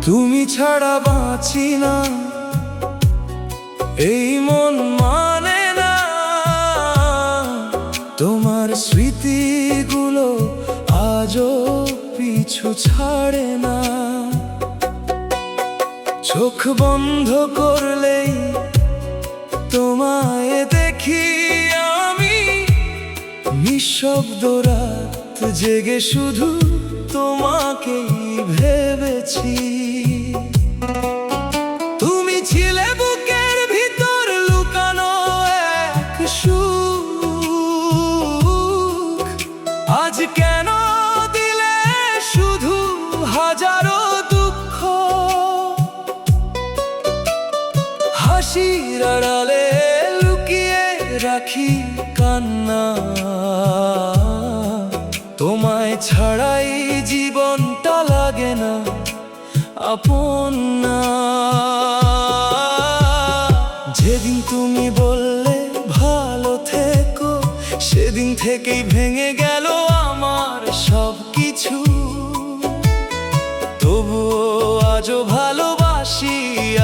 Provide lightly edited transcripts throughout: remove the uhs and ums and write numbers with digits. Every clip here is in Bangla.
তুমি ছাড়া বাঁচি না, এই মন মানে না। তোমার স্মৃতিগুলো আজও পিছু ছাড়ে না। চোখ বন্ধ করলেই তোমায় দেখি আমি, নিঃশব্দ রাত জেগে শুধু তোমাকেই ভেবেছি। তুমি ছিলে বুকের ভিতর লুকানো এক সুখ, আজ কেন দিলে শুধু হাজারো দুঃখ। হাসির আড়ালে লুকিয়ে রাখি কান্না, তোমায় ছাড়াই জীবনটা লাগে না আপন না। যেদিন তুমি বললে ভালো থেকো, সেদিন থেকেই ভেঙে গেল আমার সব কিছু। তবুও আজও ভালোবাসি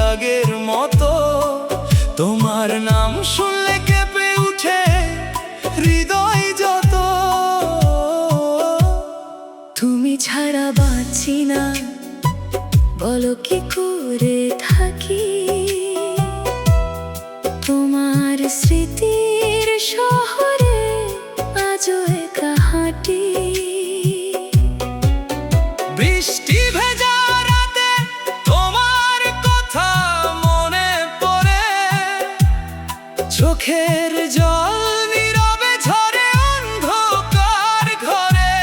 আগের মতো, তোমার নাম শুনলে কেঁপে উঠে হৃদয় যত। তুমি ছাড়া বাঁচি না, বলো কি করে থাকি। তোমার স্মৃতির শহরে আজও একা হাঁটি। বৃষ্টি ভেজা রাতে তোমার কথা মনে পড়ে, চোখের জল নীরবে ঝরে অন্ধকার ঘরে।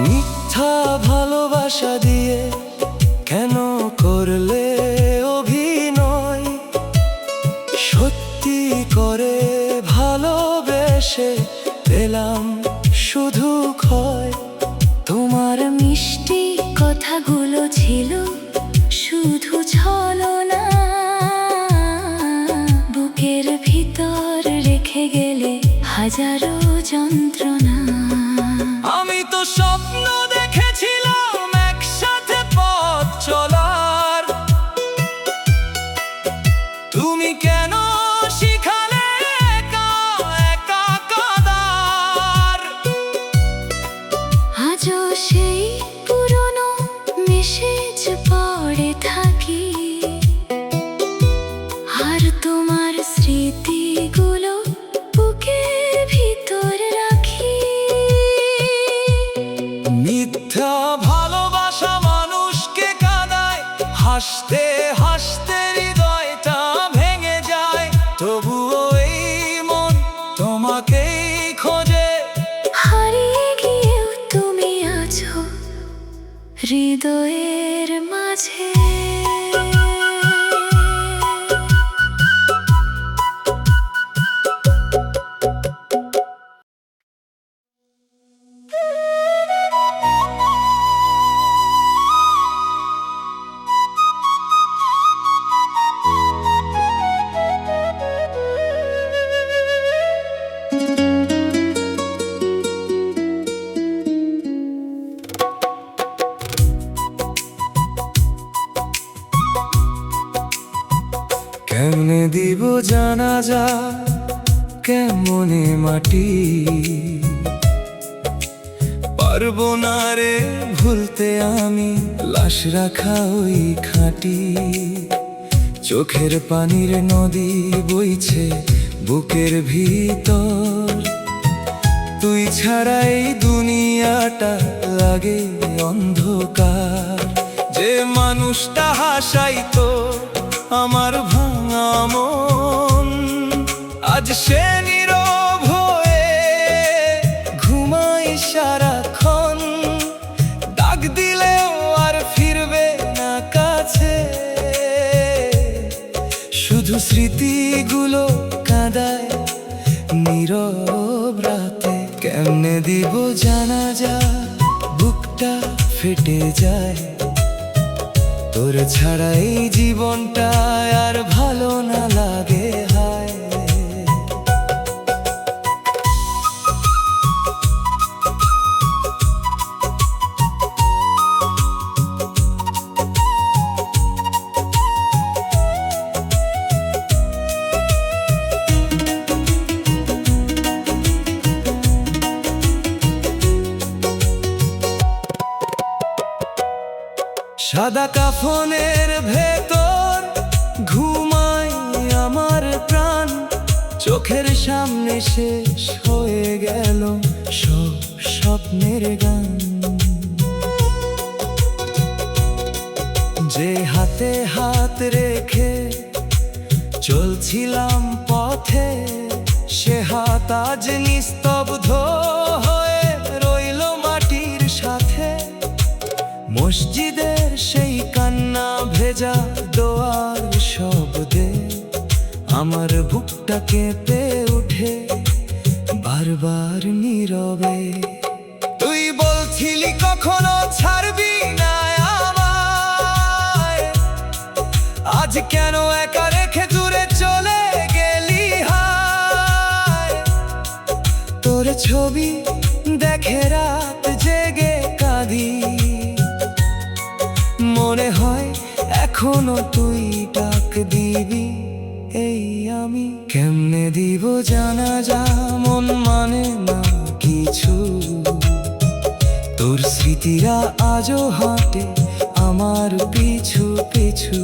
মিথ্যা ভালোবাসা দিয়ে কেন করলে অভিনয়? সত্যি করে ভালোবেসে পেলাম শুধু ক্ষয়। তোমার মিষ্টি কথাগুলো ছিল শুধু ছলনা, বুকের ভিতর রেখে গেলে হাজারো যন্ত্রণা। আমি তো স্বপ্ন দেখেছিলাম একসাথে পথ চলার, তুমি কেন শিখালে একা একা কাঁদার? আজও সেই পুরনো মেসেজ পড়ে থাকি, আর তোমার স্মৃতিগুলো বুকের ভিতর রাখি। মিথ্যা ভালোবাসা মানুষকে কাঁদায়, হাসতে হাসতে হৃদয়টা ভেঙে যায়। তবুও এই মন তোমাকেই খোঁজে। হারিয়ে গিয়েও তুমি আছো হৃদয়ের মাঝে। কেমনে দিব জানাজা কেমনে মাটি, পারবো না রে ভুলতে আমি লাশ রাখা ওই খাঁটি। চোখের পানির নদী বইছে বুকের ভিতর, তুই ছাড়া এই দুনিয়াটা লাগে অন্ধকার। যে মানুষটা হাসাইতো আমার ভাঙা মন, আজ সে নীরব হয়ে ঘুমাই সারাক্ষণ। ডাক দিলেও আর ফিরবে না কাছে, শুধু স্মৃতিগুলো কাঁদায় নীরব রাতে। কেমনে দিব জানাজা, বুকটা ফেটে যায়। তোর ছাড়া এই জীবনটা আর ভালো না লাগে হায়। সাদা কাফনের ভেতর ঘুমায় আমার প্রাণ, চোখের সামনে শেষ হয়ে গেল সব স্বপ্নের গান। যে হাতে হাত রেখে চলছিলাম পথে, সে হাত আজ নিস্তব্ধ হয়ে রইল মাটির সাথে। মসজিদের সেই কান্না ভেজা দোয়ার শব্দে আমার বুকটা কেঁপে ওঠে বারবার নীরবে। তুই বলছিলি কখনো ছাড়বি না আমায়, আজ কেন একা রেখে দূরে চলে গেলি হায়। তোর ছবি দেখে রাত জেগে কাঁদি, মনে হয় এখনো তুই ডাক দিবি। এই আমি কেমনে দিব জানাজা, মন মানে না কিছু। তোর স্মৃতিরা আজও হাঁটে আমার পিছু পিছু।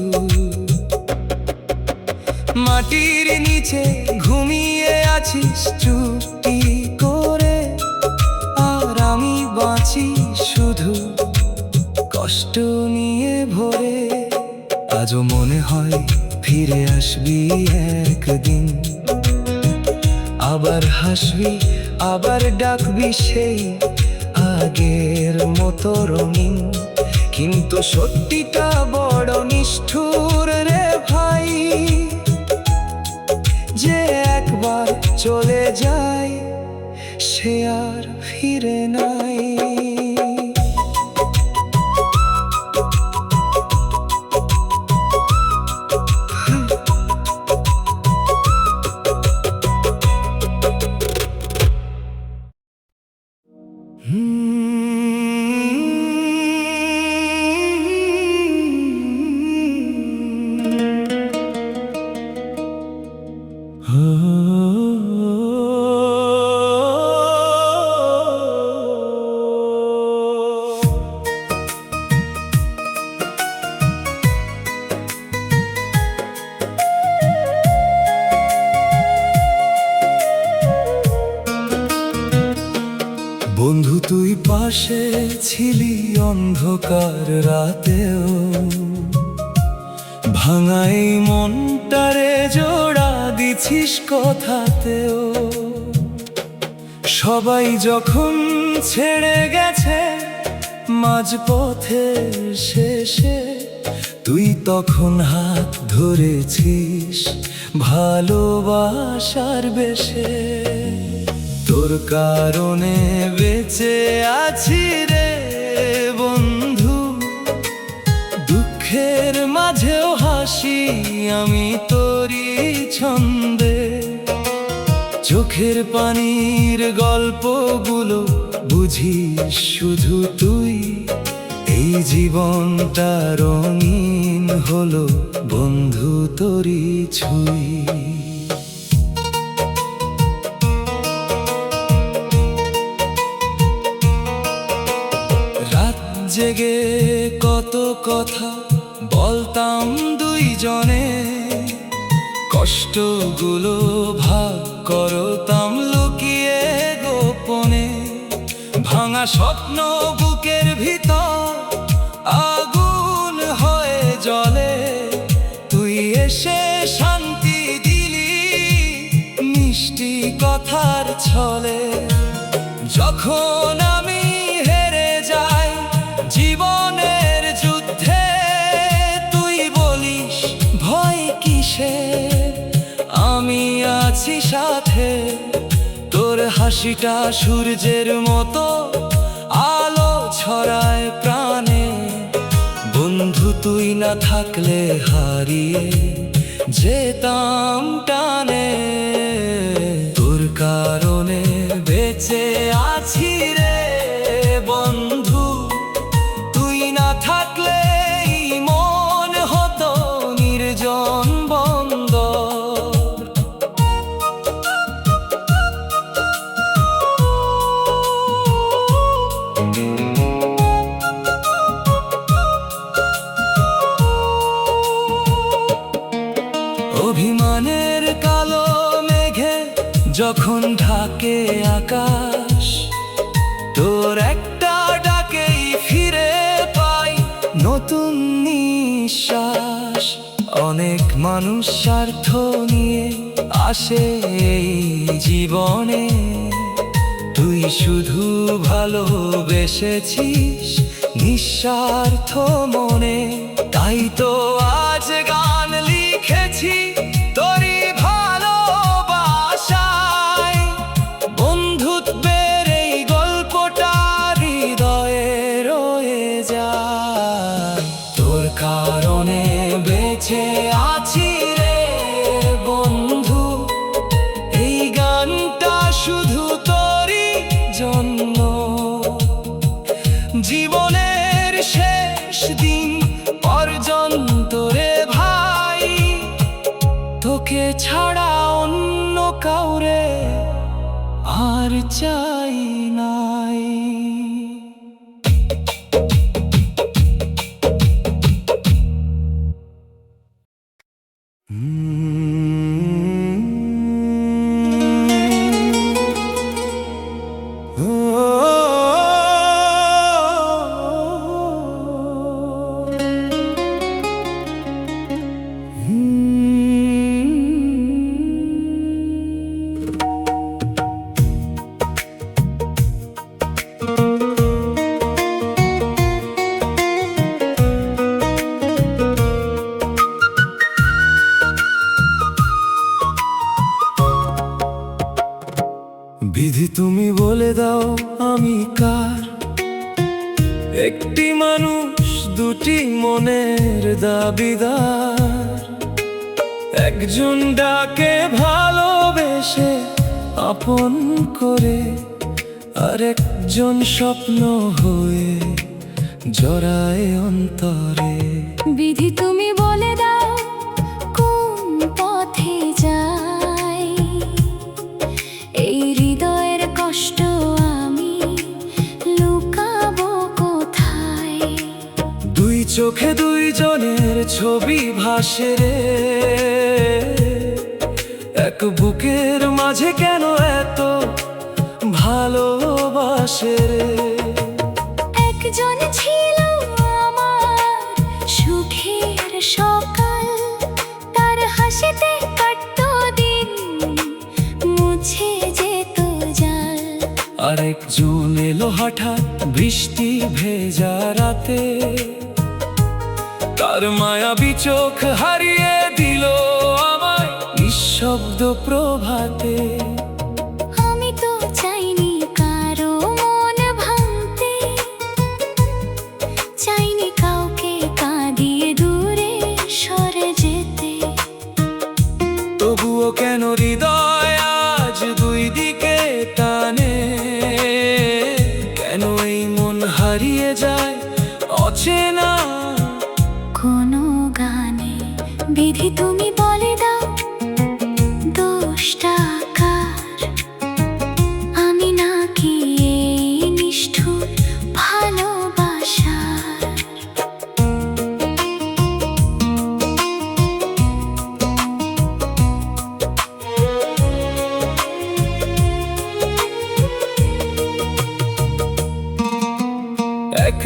মাটির নিচে ঘুমিয়ে আছিস চুপটি করে, আর আমি বাঁচি শুধু কষ্ট নিয়ে ভরে। আজও মনে হয় ফিরে আসবি একদিন, আবার হাসবি আবার ডাকবি সেই আগের মতো রঙিন। কিন্তু সত্যিটা বড় নিষ্ঠুর রে ভাই, যে একবার চলে যায় সে আর ফিরে নাই। বন্ধু তুই পাশে ছিলি অন্ধকার রাতেও, ভাঙাই মনটারে জোড়া দিছিস কথাতেও। সবাই যখন ছেড়ে গেছে মাঝপথের শেষে, তুই তখন হাত ধরেছিস ভালোবাসার বেশে। তোর কারণে বেঁচে আছি রে বন্ধু, দুঃখের মাঝেও হাসি আমি তোরই ছন্দে। চোখের পানির গল্পগুলো বুঝিস শুধু তুই, এই জীবনটা রঙিন হলো বন্ধু তোরই ছুঁই। জেগে কত কথা বলতাম দুইজনে, কষ্টগুলো ভাগ করতাম লুকিয়ে গোপনে। ভাঙা স্বপ্ন বুক বুকের ভিতর আগুন হয়ে জ্বলে, তুই এসে শান্তি দিলি মিষ্টি কথার ছলে। যখন আমি হেরে যাই জীবনের যুদ্ধে, তুই বলিস ভয় কিসের, আমি আছি সাথে। তোর হাসিটা সূর্যের মতো আলো ছড়ায় প্রাণে। বন্ধু তুই না থাকলে হারিয়ে যেতাম টানে, তোর কারণে বেঁচে আছি রে বন্ধু। তুই না থাকলে এই মন হতো নির্জন বন্দর। অভিমানের কালো মেঘে যখন ঢাকে আকাশ, তোর একটা ডাকেই ফিরে পাই নতুন নিঃশ্বাস। অনেক মানুষ স্বার্থ নিয়ে আসে এই জীবনে, তুই শুধু ভালোবেসেছিস নিঃস্বার্থ মনে। তাই তো আজ গান লিখেছি তোরই ভালোবাসায়। বন্ধুত্বের এই গল্পটা হৃদয়ে রয়ে যায়, তোর কারণে বেঁচে আছি রে বন্ধু। এই গানটা শুধু তোরই জন্য, জীবনের শেষ দিন পর্যন্ত রে ভাই, তোকে ছাড়া অন্য কাউরে আর চাই নাই। বিধি তুমি বলে দাও আমি কার, একটি মানুষ দুটি মনের দাবিদার। একজন ডাকে ভালোবেসে আপন করে, আর একজন স্বপ্ন হয়ে জড়ায় অন্তরে। বিধি তুমি বলে দাও কোন পথে যাই, এই হৃদয়ের কষ্ট আমি লুকাবো কোথায়। দুই চোখে দুইজনের ছবি ভাসে রে, এক বুকের মাঝে কেন এত ভালোবাসে রে। একজন ছিল আমার সুখের সকাল, তার হাসিতে কাটতো দিন মুছে যেত জাল। আরেকজন এলো হঠাৎ বৃষ্টি ভেজা রাতে, তার মায়াবী চোখ হারিয়ে দিল আমায় নিঃশব্দ প্রভাতে। আমি তো চাইনি কারো মন ভাঙতে, চাইনি কাউকে কাঁদিয়ে দূরে সরে যেতে। তবুও কেন হৃদয় আজ দুই দিকে টানে, কেন এই মন হারিয়ে যায় অচেনা কোনো গানে। বিধি তুমি বলে দাও দোষটা কার, আমি নাকি এই নিষ্ঠুর ভালোবাসার।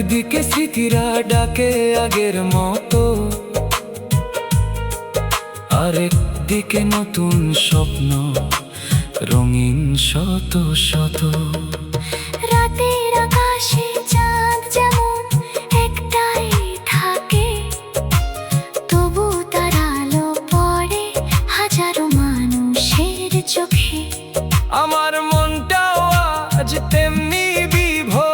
একদিকে স্মৃতিরা ডাকে আগের মতো, আরেকদিকে নতুন স্বপ্ন রঙিন শত শত। রাতের আকাশে চাঁদ যেমন একটাই থাকে, তবু তার আলো পড়ে হাজারো মানুষের চোখে। আমার মনটাও আজ তেমনি বিভোর,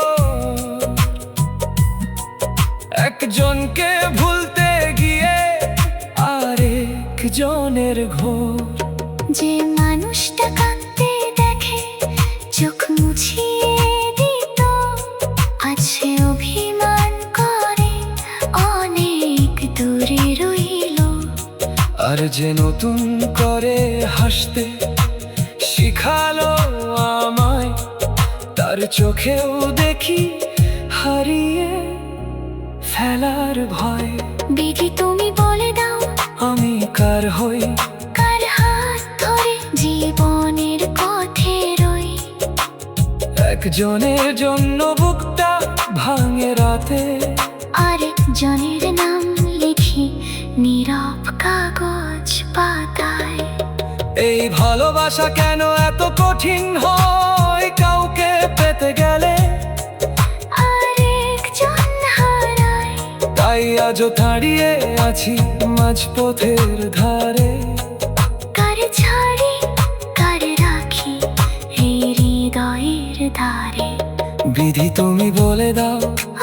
একজনকে ভুলতে গিয়ে আরেকজনের ঘোর। যে মানুষটা কাঁদতে দেখে চোখ মুছিয়ে দিত, আছে অভিমান করে অনেক দূরে রইল। আর যে নতুন করে হাসতে শিখালো আমায়, তার চোখেও দেখি হারিয়ে ফেলার ভয়। বিধি তুমি বলে দাও আমি কার হই, কার হাত ধরে জীবনের পথে রই। একজনের জন্য বুকটা ভাঙে রাতে, আরেকজনের নাম লিখি নীরব কাগজ পাতায়। এই ভালোবাসা কেন এত কঠিন হয় কাউকে পেতে গেলে, আরেকজন হারায়। তাই আজও দাঁড়িয়ে আছি মাঝপথের ধারে। কারে ছাড়ি কারে রাখি এই হৃদয়ের দ্বারে। বিধি তুমি বলে দাও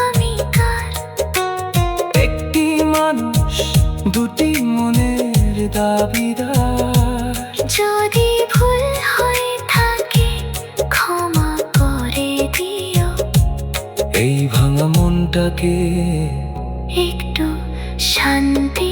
আমি কার, একটি মানুষ দুটি মনের দাবিদার। যদি ভুল হয়ে থাকে ক্ষমা করে দিও, এই ভাঙা মনটাকে একটু শান্তি